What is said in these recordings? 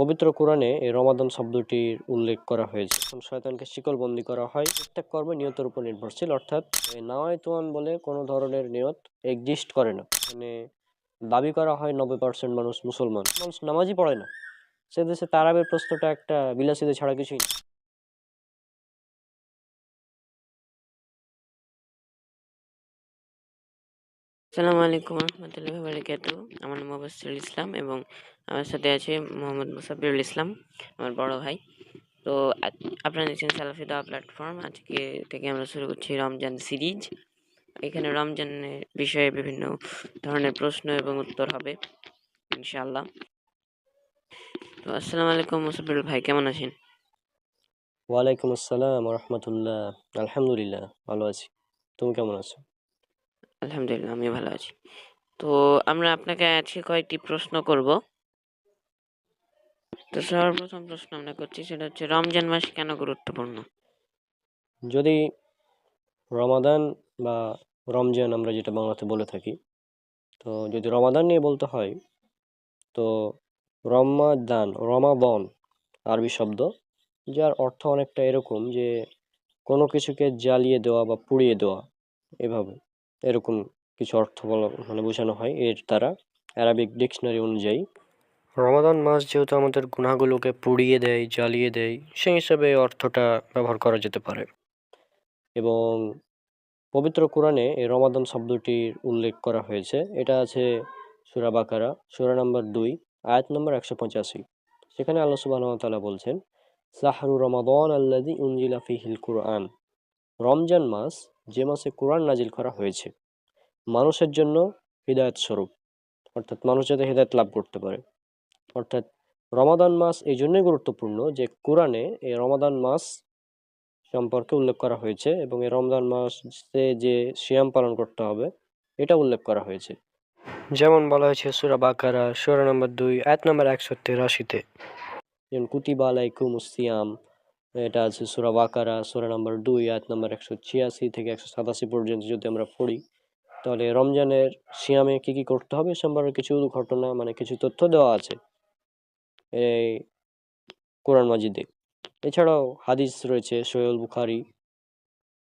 পবিত্র কোরআনে এই রমাদান শব্দটির উল্লেখ করা হয়েছে। শয়তানকে শিকলবন্দি করা হয়। প্রত্যেক কর্মে নিয়তের উপর নির্ভরশীল, অর্থাৎ নাওয়াইতুয়ান বলে কোনো ধরনের নিয়ত এক্সিস্ট করে না। মানে দাবি করা হয় 90% মানুষ মুসলমান, মানুষ নামাজই পড়ে না। সে দেশে তারাবের প্রশ্নটা একটা বিলাসিতা ছাড়া কিছুই না। আসসালামু আলাইকুম রহমতুল্লাহি বারাকাতুহু। আমার নাম মুবাশশিরুল ইসলাম এবং আমার সাথে আছে মোহাম্মদ মুসাফিরুল ইসলাম, আমার বড় ভাই। তো আপনারা দেখছেন সালাফি দাওয়া প্ল্যাটফর্ম। আজকে থেকে আমরা শুরু করছি রমজান সিরিজ। এখানে রমজানের বিষয়ে বিভিন্ন ধরনের প্রশ্ন এবং উত্তর হবে ইনশাআল্লাহ। তো আসসালামু আলাইকুম মুসাফিরুল ভাই, কেমন আছেন? ওয়ালাইকুম আসসালাম রহমতুল্লাহ। আলহামদুলিল্লাহ, ভালো আছি। তুমি কেমন আছো? আলহামদুলিল্লাহ, আমি ভালো আছি। তো আমরা আপনাকে আজকে কয়েকটি প্রশ্ন করব। তো সর্বপ্রথম প্রশ্ন আমরা করছি, সেটা হচ্ছে রমজান মাস কেন গুরুত্বপূর্ণ? যদি রমাদান বা রমজান আমরা যেটা বাংলাতে বলে থাকি, তো যদি রমাদান নিয়ে বলতে হয়, তো রমাদান আরবি শব্দ, যার অর্থ অনেকটা এরকম যে কোনো কিছুকে জ্বালিয়ে দেওয়া বা পুড়িয়ে দেওয়া, এভাবে এরকম কিছু অর্থ বলা মানে বোঝানো হয় এর দ্বারা, অ্যারাবিক ডিকশনারি অনুযায়ী। রমাদান মাস যেহেতু আমাদের গুনাহগুলোকে পুড়িয়ে দেয়, জ্বালিয়ে দেয়, সেই হিসাবে এই অর্থটা ব্যবহার করা যেতে পারে। এবং পবিত্র কোরআনে এই রমাদান শব্দটির উল্লেখ করা হয়েছে। এটা আছে সূরা বাকারা, সূরা নম্বর 2, আয়াত নম্বর 185। সেখানে আল্লাহ সুবহানাহু ওয়া তাআলা বলছেন, শাহরু রমাদান আল্লাযী উনজিলা ফীহিল কুরআন। রমজান মাস, যে মাসে কোরআন নাজিল করা হয়েছে মানুষের জন্য হিদায়াত স্বরূপ, অর্থাৎ মানুষ যাতে হিদায়াত লাভ করতে পারে। অর্থাৎ রমাদান মাস এই জন্যই গুরুত্বপূর্ণ যে কোরআনে এই রমাদান মাস সম্পর্কে উল্লেখ করা হয়েছে এবং এই রমজান মাসে যে সিয়াম পালন করতে হবে এটা উল্লেখ করা হয়েছে। যেমন বলা হয়েছে সূরা বাকারা, সূরা নম্বর 2, আয়াত নম্বর 183-তে, যেমন কুতিবা আলাইকুমুস সিয়াম। এটা আছে সূরা বাকারা, সূরা নম্বর 2, আয়াত নম্বর 186 থেকে 187 পর্যন্ত যদি আমরা পড়ি, তাহলে রমজানের সিয়ামে কি কি করতে হবে সে সম্পর্কে কিছু ঘটনা মানে কিছু তথ্য দেওয়া আছে এই কোরআন মাজিদে। এছাড়াও হাদিস রয়েছে সহিহ বুখারী,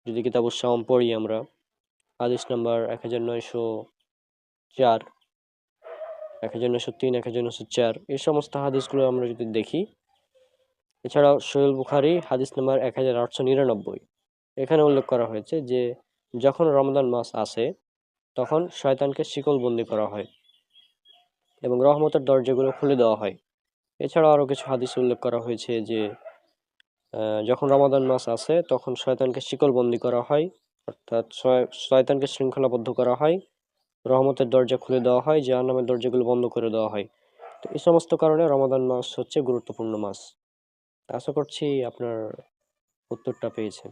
যদি কিতাবুস সাওম পড়ি আমরা, হাদিস নাম্বার 1904, 1903, 1904, এই সমস্ত হাদিসগুলো আমরা যদি দেখি। এছাড়াও সহিহ বুখারী হাদিস নাম্বার 1899, এখানে উল্লেখ করা হয়েছে যে যখন রমজান মাস আসে তখন শয়তানকে শিকলবন্দি করা হয় এবং রহমতের দরজাগুলো খুলে দেওয়া হয়। এছাড়াও আরও কিছু হাদিস উল্লেখ করা হয়েছে যে যখন রমাদান মাস আসে তখন শয়তানকে শিকলবন্দি করা হয়, অর্থাৎ শয়তানকে শৃঙ্খলাবদ্ধ করা হয়, রহমতের দরজা খুলে দেওয়া হয়, জাহান্নামের দরজাগুলো বন্ধ করে দেওয়া হয়। তো এই সমস্ত কারণে রমাদান মাস হচ্ছে গুরুত্বপূর্ণ মাস। আশা করছি আপনার উত্তরটা পেয়েছেন।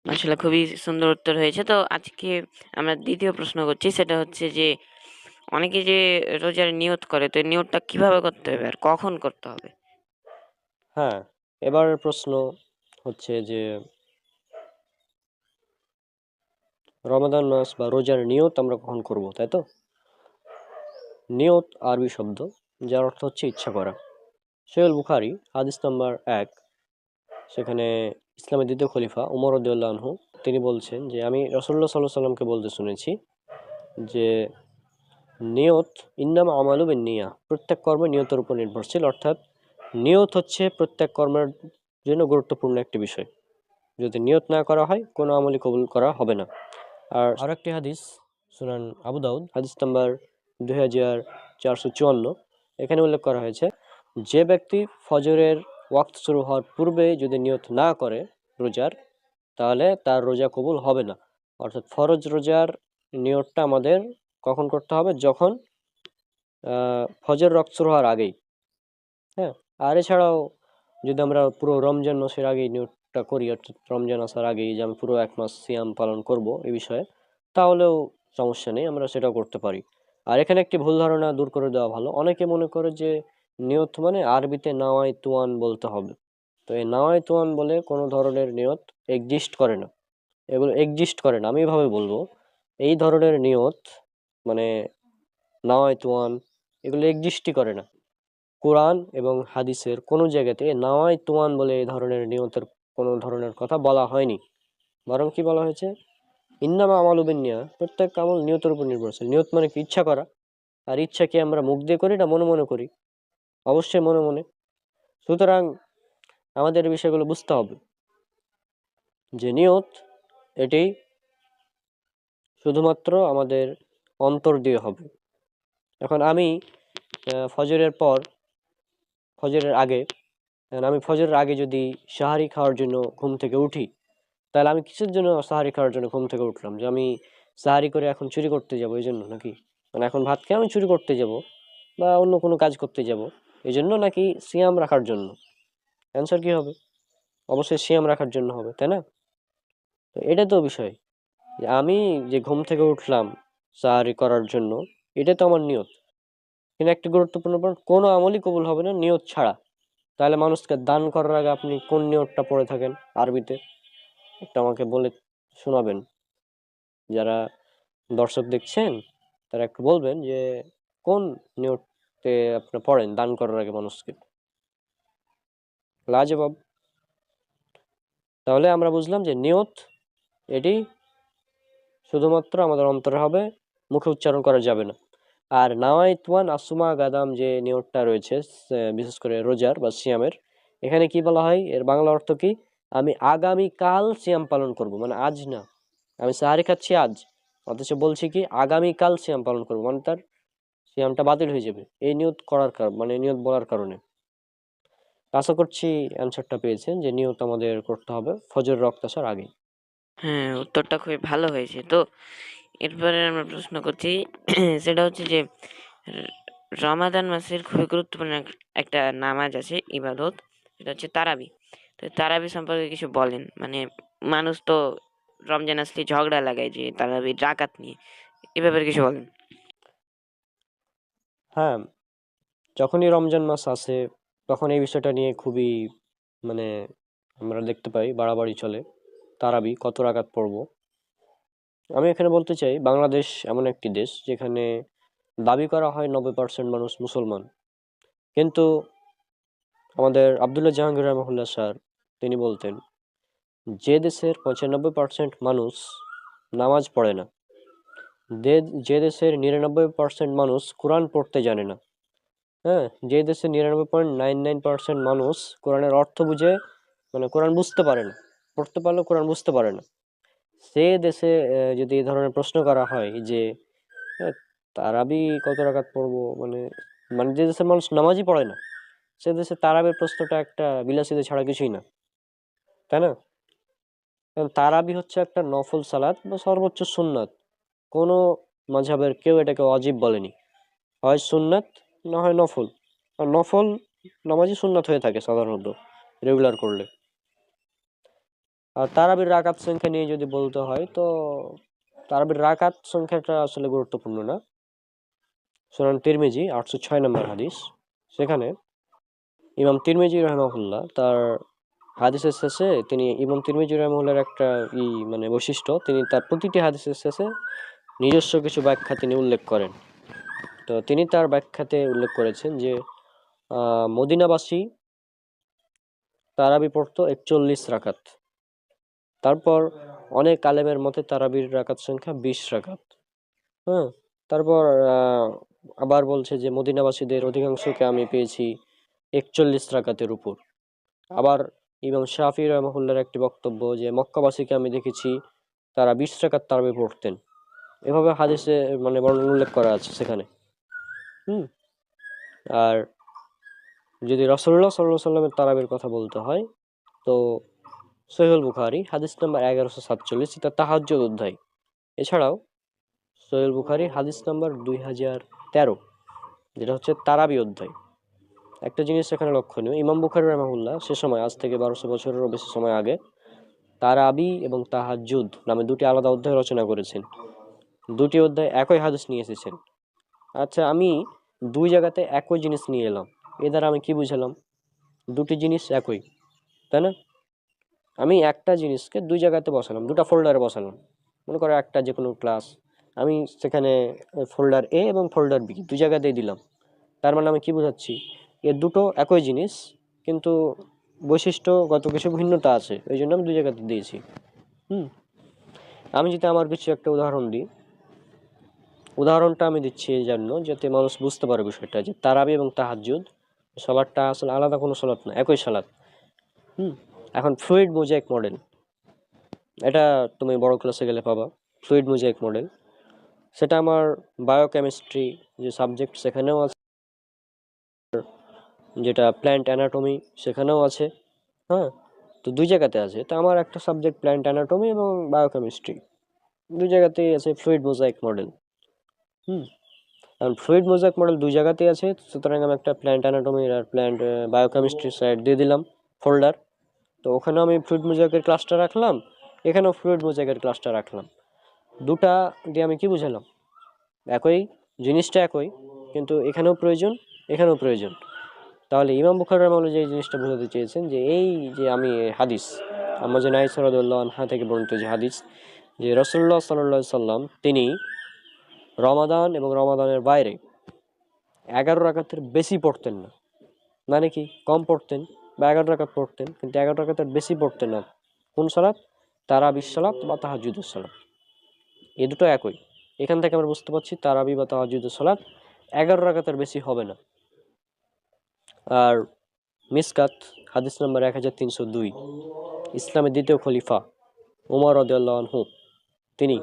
আসলে খুবই সুন্দর উত্তর হয়েছে। তো আজকে আমরা দ্বিতীয় প্রশ্ন করছি, সেটা হচ্ছে যে অনেকে যে রোজার নিয়ত করে, তো এই নিয়তটা কিভাবে করতে হবে আর কখন করতে হবে? হ্যাঁ, এবার প্রশ্ন হচ্ছে যে রমাদান মাস বা রোজার নিয়ত আমরা কখন করব, তাই তো? নিয়ত আরবি শব্দ, যার অর্থ হচ্ছে ইচ্ছা করা। সহিহ বুখারী হাদিস নাম্বার 1, সেখানে ইসলামের দ্বিতীয় খলিফা উমর রাদিয়াল্লাহু আনহু তিনি বলছেন যে আমি রাসূলুল্লাহ সাল্লাল্লাহু আলাইহি সাল্লামকে বলতে শুনেছি যে নিয়ত ইন্নামা আমালু বিন্নিয়াহ, প্রত্যেক কর্ম নিয়তের উপর নির্ভরশীল, অর্থাৎ নিয়ত হচ্ছে প্রত্যেক কর্মের জন্য গুরুত্বপূর্ণ একটি বিষয়। যদি নিয়ত না করা হয় কোনো আমলই কবুল করা হবে না। আর আরেকটি হাদিস সুনান আবু দাউদ হাদিস নাম্বার 2454, এখানে উল্লেখ করা হয়েছে যে ব্যক্তি ফজরের ওয়াক্ত শুরু হওয়ার পূর্বে যদি নিয়ত না করে রোজার, তাহলে তার রোজা কবুল হবে না। অর্থাৎ ফরজ রোজার নিয়তটা আমাদের কখন করতে হবে? যখন ফজর ওয়াক্ত শুরু হওয়ার আগেই। হ্যাঁ, আর এছাড়াও যদি আমরা পুরো রমজান মাসের আগেই নিয়তটা করি, অর্থাৎ রমজান আসার আগেই যে আমি পুরো 1 মাস সিয়াম পালন করব এই বিষয়ে, তাহলেও সমস্যা নেই, আমরা সেটাও করতে পারি। আর এখানে একটি ভুল ধারণা দূর করে দেওয়া ভালো। অনেকে মনে করে যে নিয়ত মানে আরবিতে নাওয়াইতুয়ান বলতে হবে। তো এই নাওয়াইতুয়ান বলে কোনো ধরনের নিয়ত এক্সিস্ট করে না। এগুলো এক্সিস্ট করে না, আমি এভাবে বলবো। এই ধরনের নিয়ত মানে নাওয়াইতুয়ান, এগুলো এক্সিস্টই করে না। কোরআন এবং হাদিসের কোনো জায়গাতে নাওয়াই তুয়ান বলে এই ধরনের নিয়তের কোনো ধরনের কথা বলা হয়নি। বরং কি বলা হয়েছে, ইন্নামা আমালু বিন্নিয়া, প্রত্যেক আমল নিয়তের উপর নির্ভরশীল। নিয়ত মানে কি? ইচ্ছা করা। আর ইচ্ছা কি আমরা মুখ দিয়ে করি না মনে মনে করি? অবশ্যই মনে মনে। সুতরাং আমাদের এই বিষয়গুলো বুঝতে হবে যে নিয়ত এটি শুধুমাত্র আমাদের অন্তর দিয়ে হবে। এখন আমি ফজরের পর, ফজরের আগে, আমি ফজরের আগে যদি সাহারি খাওয়ার জন্য ঘুম থেকে উঠি, তাহলে আমি কিসের জন্য সাহারি খাওয়ার জন্য ঘুম থেকে উঠলাম? যে আমি সাহারি করে এখন চুরি করতে যাব এই জন্য নাকি? মানে এখন ভাত খেয়ে আমি চুরি করতে যাব বা অন্য কোনো কাজ করতে যাব এই জন্য, নাকি সিয়াম রাখার জন্য? অ্যান্সার কি হবে? অবশ্যই সিয়াম রাখার জন্য হবে, তাই না? তো এটা তো বিষয় যে আমি যে ঘুম থেকে উঠলাম সাহারি করার জন্য, এটা তো আমার নিয়ত। কিন্তু একটা গুরুত্বপূর্ণ পয়েন্ট, কোনো আমলই কবুল হবে না নিয়ত ছাড়া। তাহলে মানুষকে দান করার আগে আপনি কোন নিয়তটা পড়ে থাকেন আরবিতে? একটা আমাকে বলে শোনাবেন। যারা দর্শক দেখছেন তারা একটু বলবেন যে কোন নিয়তে আপনি পড়েন দান করার আগে মানুষকে। লাজবাব। তাহলে আমরা বুঝলাম যে নিয়ত এটি শুধুমাত্র আমাদের অন্তরে হবে, মুখে উচ্চারণ করা যাবে না। আর নাওয়াইতুয়ান আসুমা গাদাম যে নিয়তটা রয়েছে, বিশেষ করে রোজার বা সিয়ামের, এখানে কি বলা হয়, এর বাংলা অর্থ কি? আমি আগামী কাল সিয়াম পালন করব, মানে আজ না। আমি সাহারি খাচ্ছি আজ, অথচ বলছি কি আগামী কাল সিয়াম পালন করব, মানে তার সিয়ামটা বাতিল হয়ে যাবে এই নিয়ত করার কারণ, মানে নিয়ত বলার কারণে। আশা করছি অ্যান্সারটা পেয়েছেন যে নিয়ত আমাদের করতে হবে ফজর রক্ত আসার আগে। হ্যাঁ, উত্তরটা খুবই ভালো হয়েছে। তো এরপরে আমরা প্রশ্ন করছি, সেটা হচ্ছে যে র- রমাদান মাসের খুবই গুরুত্বপূর্ণ একটা নামাজ আছে, ইবাদত, সেটা হচ্ছে তারাবি। তো তারাবি সম্পর্কে কিছু বলেন। মানে মানুষ তো রমজান আসলে ঝগড়া লাগায় যে তারাবির রাকাত নিয়ে, এ ব্যাপারে কিছু বলেন। হ্যাঁ, যখনই রমজান মাস আসে তখন এই বিষয়টা নিয়ে খুবই, মানে আমরা দেখতে পাই বাড়াবাড়ি চলে। তারাবি কত রাকাত পড়বো? আমি এখানে বলতে চাই, বাংলাদেশ এমন একটি দেশ যেখানে দাবি করা হয় 90% মানুষ মুসলমান, কিন্তু আমাদের আব্দুল্লাহ জাহাঙ্গীর রহমতুল্লাহ স্যার তিনি বলতেন, যে দেশের 95% মানুষ নামাজ পড়ে না, যে দেশের 99% মানুষ কোরআন পড়তে জানে না, হ্যাঁ, যে দেশের 99.99% মানুষ কোরআনের অর্থ বুঝে, মানে কোরআন বুঝতে পারে না, পড়তে পারলেও কোরআন বুঝতে পারে না, সে দেশে যদি এই ধরনের প্রশ্ন করা হয় যে আহ, তারাবি কত রাকাত পড়বো, মানে মানে যে দেশের মানুষ নামাজই পড়ে না, সে দেশে তারাবির প্রশ্নটা একটা বিলাসিতা ছাড়া কিছুই না, তাই না? কারণ তারাবি হচ্ছে একটা নফল সালাত বা সর্বোচ্চ সুন্নাত। কোনো মাঝহাবের কেউ এটাকে অজীব বলেনি। হয় সুন্নাত, না হয় নফল। আর নফল নামাজই সুন্নাত হয়ে থাকে সাধারণত রেগুলার করলে। আর তারাবির রাকাত সংখ্যা নিয়ে যদি বলতে হয় তো তারাবির রাকাত সংখ্যাটা আসলে গুরুত্বপূর্ণ না। সুনান তিরমিজি 806 নম্বর হাদিস, সেখানে ইমাম তিরমিজি রহমাহুল্লাহ তার হাদিসের শেষে, তিনি ইমাম তিরমিজি রহমাহুল্লাহর একটা মানে বৈশিষ্ট্য, তিনি তার প্রতিটি হাদিসের শেষে নিজস্ব কিছু ব্যাখ্যা তিনি উল্লেখ করেন। তো তিনি তার ব্যাখ্যাতে উল্লেখ করেছেন যে মদিনাবাসী তারাবি পড়তো 41 রাকাত। তারপর অনেক আলেমের মতে তারাবির রাকাত সংখ্যা 20 রাকাত। হ্যাঁ, তারপর আবার বলছে যে মদিনাবাসীদের অধিকাংশকে আমি পেয়েছি 41 রাকাতের উপর। আবার ইমাম শাফি রহমাহুল্লাহর একটি বক্তব্য যে মক্কাবাসীকে আমি দেখেছি তারা 20 রাকাত তারাবি পড়তেন। এভাবে হাদিসে মানে বর্ণনা উল্লেখ করা আছে সেখানে। হুম। আর যদি রাসূলুল্লাহ সাল্লাল্লাহু আলাইহি সাল্লামের তারাবির কথা বলতে হয় তো সহিহুল বুখারী হাদিস নাম্বার 1147, এটা তাহাজ্জুদ অধ্যায়। এছাড়াও সহিহুল বুখারী হাদিস নাম্বার 2013, যেটা হচ্ছে তারাবি অধ্যায়। একটা জিনিস এখানে লক্ষণীয়, ইমাম বুখারী রাহিমাহুল্লাহ সে সময়, আজ থেকে 1200 বছরেরও বেশি সময় আগে, তারাবি এবং তাহাজ্জুদ নামে দুটি আলাদা অধ্যায় রচনা করেছেন। দুটি অধ্যায় একই হাদিস নিয়ে এসেছেন। আচ্ছা, আমি দুই জায়গাতে একই জিনিস নিয়ে এলাম, এ দ্বারা আমি কি বুঝালাম? দুটি জিনিস একই, তাই না? আমি একটা জিনিসকে দুই জায়গাতে বসালাম, দুটা ফোল্ডারে বসালাম। মনে করো একটা যে কোনো ক্লাস, আমি সেখানে ফোল্ডার এ এবং ফোল্ডার বি দুই জায়গাতেই দিলাম। তার মানে আমি কি বোঝাচ্ছি? এর দুটো একই জিনিস, কিন্তু বৈশিষ্ট্যগত কিছু ভিন্নতা আছে, এই জন্য আমি দুই জায়গাতে দিয়েছি। আমি যদি আমার কিছু একটা উদাহরণ দিই, উদাহরণটা আমি দিচ্ছি এই জন্য যাতে মানুষ বুঝতে পারে বিষয়টা, যে তারাবি এবং তাহাজ্জুদ সালাতটা আসলে আলাদা কোনো সালাত না, একই সালাত। এখন ফ্লুইড মোজাইক মডেল, এটা তুমি বড় ক্লাসে গেলে পাবা। ফ্লুইড মোজাইক মডেল, সেটা আমার বায়োকেমিস্ট্রি যে সাবজেক্ট সেখানেও আছে, যেটা প্ল্যান্ট অ্যানাটমি সেখানেও আছে। হ্যাঁ, তো দুই জায়গাতে আছে। তো আমার একটা সাবজেক্ট প্ল্যান্ট অ্যানাটমি এবং বায়োকেমিস্ট্রি, দুই জায়গাতেই আছে ফ্লুইড মোজাইক মডেল। কারণ ফ্লুইড মোজাইক মডেল দুই জায়গাতেই আছে, সুতরাং আমি একটা প্ল্যান্ট অ্যানাটমির আর প্ল্যান্ট বায়োকেমিস্ট্রি সাইড দিয়ে দিলাম ফোল্ডার। তো ওখানেও আমি ফ্লুইড মোজাইকের ক্লাসটা রাখলাম, এখানেও ফ্লুইড মোজাইকের ক্লাসটা রাখলাম। দুটা দিয়ে আমি কি বুঝালাম? একই জিনিসটা একই, কিন্তু এখানেও প্রয়োজন, এখানেও প্রয়োজন। তাহলে ইমাম বুখারী রাহিমাহুল্লাহ যে জিনিসটা বোঝাতে চেয়েছেন, যে এই যে আমি হাদিস, আমরা যে আয়েশা রাদিয়াল্লাহু আনহা থেকে বর্ণিত যে হাদিস, যে রাসূলুল্লাহ সাল্লাল্লাহু আলাইহি সাল্লাম তিনি রমাদান এবং রমাদানের বাইরে 11 রাকাতের বেশি পড়তেন না। মানে কি, কম পড়তেন বা 11 রাকাত পড়তেন, কিন্তু 11 রাকাতের বেশি পড়তেন না। কোন সালাত? তারাবির সালাত বা তাহাজ্জুদের সালাত, এই দুটো একই। এখান থেকে আমরা বুঝতে পারছি তারাবি বা তাহাজ্জুদের সালাত 11 রাকাতের বেশি হবে না। আর মিসকাত হাদিস নাম্বার 1302, ইসলামের দ্বিতীয় খলিফা ওমর রাদিয়াল্লাহু আনহু তিনি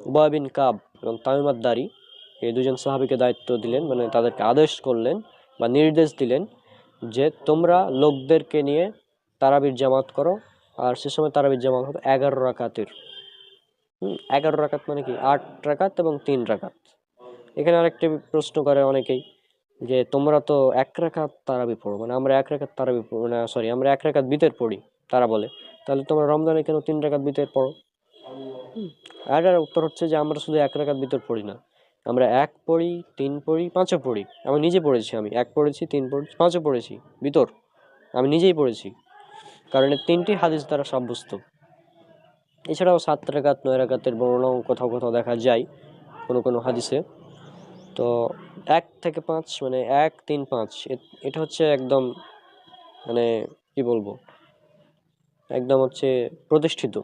উবাই বিন কাব এবং তামিম আদ-দারি এই দুজন সাহাবীকে দায়িত্ব দিলেন, মানে তাদেরকে আদেশ করলেন বা নির্দেশ দিলেন যে তোমরা লোকদেরকে নিয়ে তারাবির জামাত করো। আর সে সময় তারাবির জামাত হতো 11 রাকাতের। 11 রাকাত মানে কি, 8 রাকাত এবং 3 রাকাত। এখানে আরেকটি প্রশ্ন করে অনেকেই, যে তোমরা তো 1 রাকাত তারাবি পড়ো, মানে আমরা 1 রাকাত তারাবি পড়ি না, সরি আমরা 1 রাকাত বিতর পড়ি, তারা বলে তাহলে তোমরা রমজানে কেন 3 রাকাত বিতর পড়ো? আর এর উত্তর হচ্ছে যে আমরা শুধু 1 রাকাত বিতর পড়ি না, আমরা 1 পড়ি, 3 পড়ি, 5ও পড়ি। আমি নিজে পড়েছি, আমি 1 পড়েছি, 3 পড়েছি, 5ও পড়েছি বিতর, আমি নিজেই পড়েছি, কারণ এই তিনটি হাদিস দ্বারা সাব্যস্ত। এছাড়াও 7 রাকাত 9 রাকাতের বর্ণনাও কোথাও কোথাও দেখা যায় কোনো কোনো হাদিসে। তো 1 থেকে 5 মানে 1, 3, 5 এটা হচ্ছে একদম, মানে কি বলবো, একদম হচ্ছে প্রতিষ্ঠিত।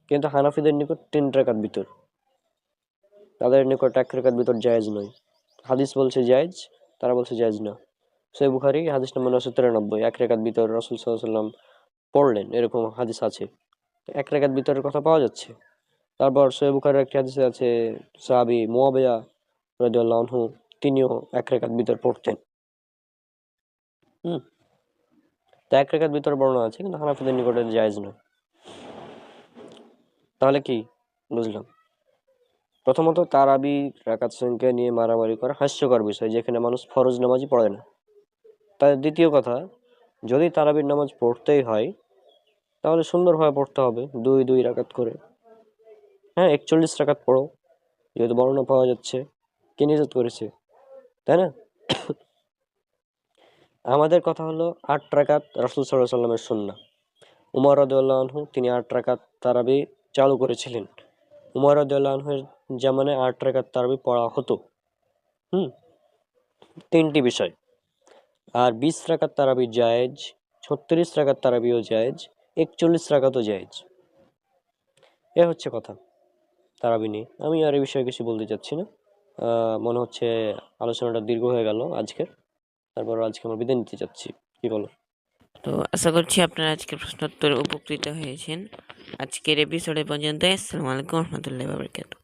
কিন্তু হানাফিদের নিকট 3 রাকাত বিতর, তাদের নিকট 1 রাকাত বিতর জায়েজ নয়। হাদিস বলছে জায়েজ, তারা বলছে জায়েজ না। সহিহ বুখারী হাদিস নম্বর 993, 1 রাকাত বিতর রাসূল সাল্লাল্লাহু আলাইহি ওয়াসাল্লাম পড়লেন, এরকম হাদিস আছে। 1 রাকাত বিতরের কথা পাওয়া যাচ্ছে। তারপর সহিহ বুখারীর একটি হাদিসে আছে সাহাবী মুয়াবিয়া রাদিয়াল্লাহু আনহু তিনিও 1 রাকাত বিতর পড়তেন। তো 1 রাকাত বিতর বর্ণনা আছে, কিন্তু হানাফিদের নিকটে জায়েজ নয়। তাহলে কি বুঝলাম? প্রথমত তারাবি রাকাত সংখ্যা নিয়ে মারামারি করা হাস্যকর বিষয়, যেখানে মানুষ ফরজ নামাজই পড়ে না। তার দ্বিতীয় কথা, যদি তারাবির নামাজ পড়তেই হয় তাহলে সুন্দরভাবে পড়তে হবে, 2 রাকাত করে। হ্যাঁ, 41 রাকাত পড়ো, যেহেতু বর্ণনা পাওয়া যাচ্ছে, কে নিষেধ করেছে, তাই না? আমাদের কথা হলো 8 রাকাত রাসূল সাল্লাল্লাহু আলাইহি ওয়াসাল্লামের সুন্নাহ। উমর রাদিয়াল্লাহু আনহু তিনি 8 রাকাত তারাবি চালু করেছিলেন। উমর রাদিয়াল্লাহু আনহুর জামানায় 8 রাকাত তারাবি পড়া হতো। তিনটি বিষয়। আর 20 রাকাত তারাবি জায়েজ, 36 রাকাত তারাবিও জায়েজ, 41 রাকাতও জায়েজ। এ হচ্ছে কথা তারাবি নিয়ে। আমি আর এই বিষয়ে কিছু বলতে চাচ্ছি না। মনে হচ্ছে আলোচনাটা দীর্ঘ হয়ে গেল আজকের। তারপর আজকে আমরা বিদায় নিতে চাচ্ছি, কি বলো? তো আশা করছি আপনারা আজকের প্রশ্নোত্তরে উপকৃত হয়েছেন। আজকের এপিসোডে পর্যন্ত। আসসালামু আলাইকুম রহমতুল্লাহি ওয়া বারাকাতুহু।